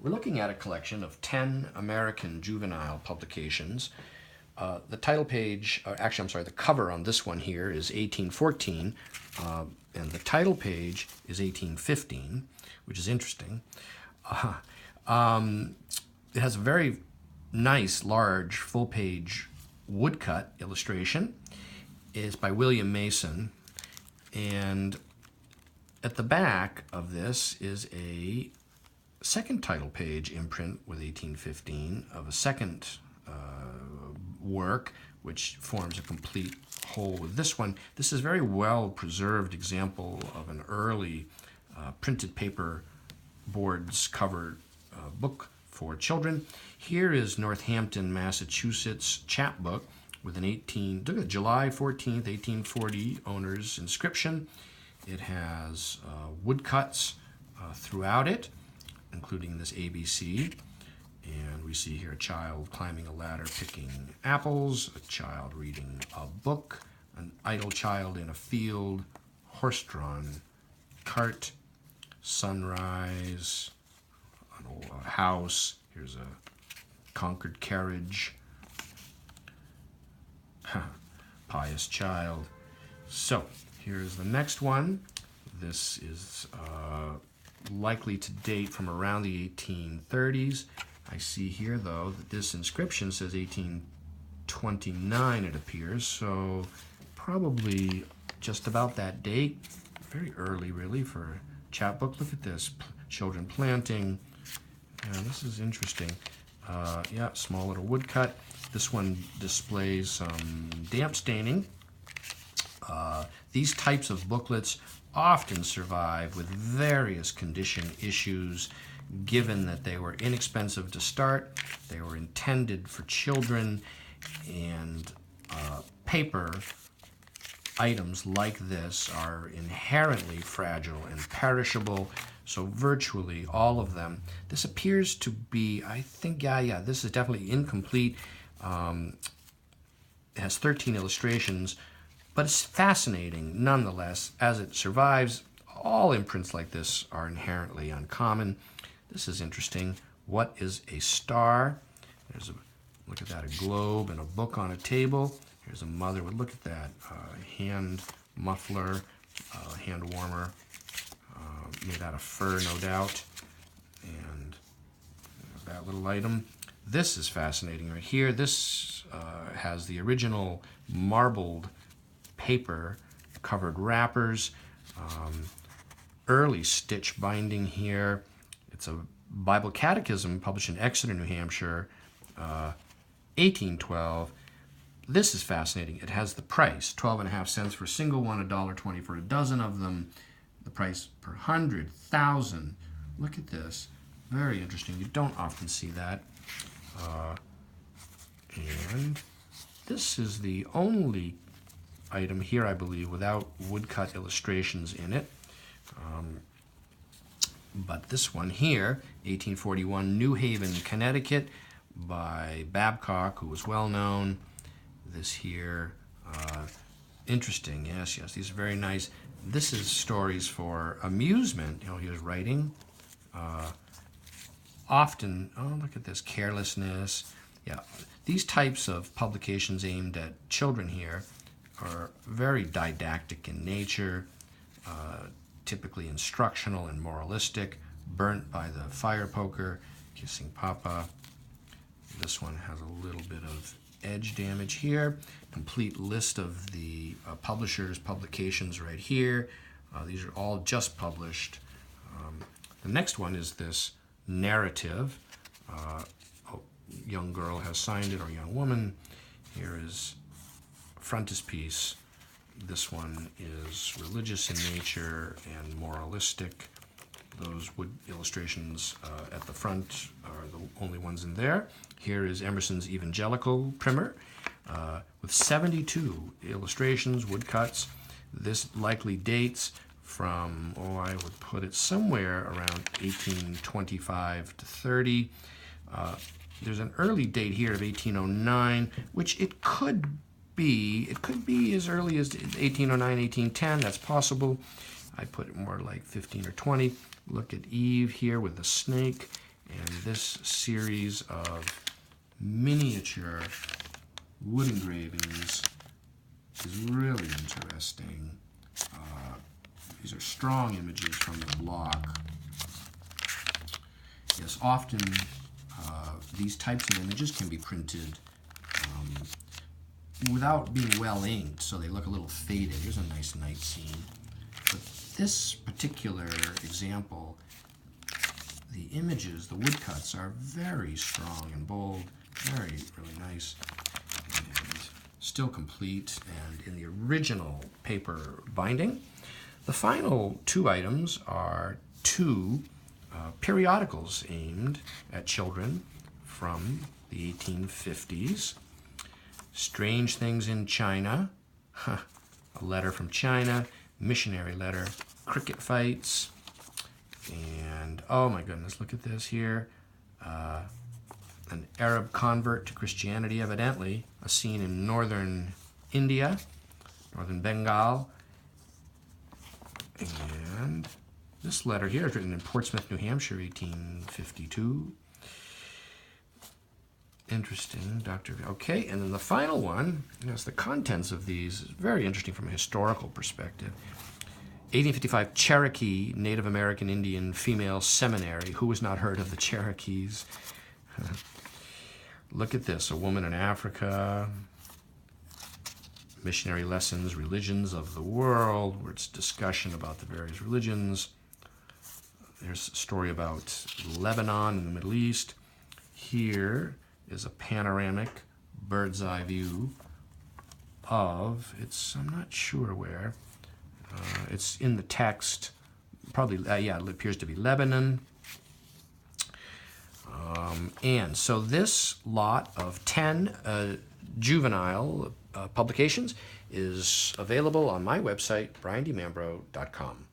We're looking at a collection of 10 American juvenile publications. The title page, actually, I'm sorry, the cover on this one here is 1814, and the title page is 1815, which is interesting. It has a very nice, large, full-page woodcut illustration. It's by William Mason, and at the back of this is a second title page imprint with 1815 of a second work, which forms a complete whole with this one. This is a very well preserved example of an early printed paper boards covered book for children. Here is Northampton, Massachusetts Chap Book with an July 14th, 1840 owner's inscription. It has woodcuts throughout it, including this ABC. And we see here a child climbing a ladder picking apples, a child reading a book, an idle child in a field, horse-drawn cart, sunrise, a house, here's a Concord carriage, pious child. So here's the next one. This is likely to date from around the 1830s. I see here, though, that this inscription says 1829, it appears, so probably just about that date. Very early, really, for a Chap book. Look at this, children planting. Yeah, this is interesting. Yeah, small little woodcut. This one displays some damp staining. These types of booklets often survive with various condition issues, given that they were inexpensive to start, they were intended for children, and paper items like this are inherently fragile and perishable, so virtually all of them. This appears to be, I think, yeah, this is definitely incomplete. It has 13 illustrations, but it's fascinating nonetheless as it survives. All imprints like this are inherently uncommon. This is interesting. What is a star? There's look at that, a globe and a book on a table. Here's a mother with, look at that, hand muffler, hand warmer, made out of fur, no doubt. And that little item. This is fascinating right here. This has the original marbled paper covered wrappers, early stitch binding here. It's a Bible Catechism published in Exeter, New Hampshire, 1812. This is fascinating. It has the price, 12.5 cents for a single one, $1.20 for a dozen of them. The price per 100,000. Look at this. Very interesting. You don't often see that. And this is the only item here, I believe, without woodcut illustrations in it. But this one here, 1841, New Haven, Connecticut, by Babcock, who was well known. This here, interesting, yes, these are very nice. This is stories for amusement. You know, he was writing. Often, oh, look at this, carelessness. Yeah, these types of publications aimed at children here are very didactic in nature, typically instructional and moralistic. Burnt by the fire poker, Kissing Papa. This one has a little bit of edge damage here. Complete list of the publishers' publications right here. These are all just published. The next one is this narrative. Young girl has signed it, or young woman. Here is frontispiece. This one is religious in nature and moralistic. Those wood illustrations at the front are the only ones in there. Here is Emerson's Evangelical primer with 72 illustrations, woodcuts. This likely dates from, I would put it somewhere around 1825 to 30. There's an early date here of 1809, which it could be as early as 1809, 1810. That's possible. I put it more like 15 or 20. Look at Eve here with the snake, and this series of miniature wood engravings is really interesting. These are strong images from the block. Yes, often these types of images can be printed without being well inked, so they look a little faded. Here's a nice night scene. But this particular example, the images, the woodcuts, are very strong and bold, really nice, and still complete and in the original paper binding. The final two items are two periodicals aimed at children from the 1850s. Strange Things in China, a letter from China, missionary letter, cricket fights, and oh my goodness, look at this here. An Arab convert to Christianity, evidently, a scene in northern India, northern Bengal. And this letter here is written in Portsmouth, New Hampshire, 1852. Interesting, Dr. Okay, and then the final one, yes, the contents of these is very interesting from a historical perspective. 1855 Cherokee Native American Indian Female Seminary. Who has not heard of the Cherokees? Look at this, a woman in Africa. Missionary lessons, religions of the world, where it's discussion about the various religions. There's a story about Lebanon in the Middle East. Here is a panoramic bird's eye view of, I'm not sure where, it's in the text, probably, yeah, it appears to be Lebanon. And so this lot of 10 juvenile publications is available on my website, briandmambro.com.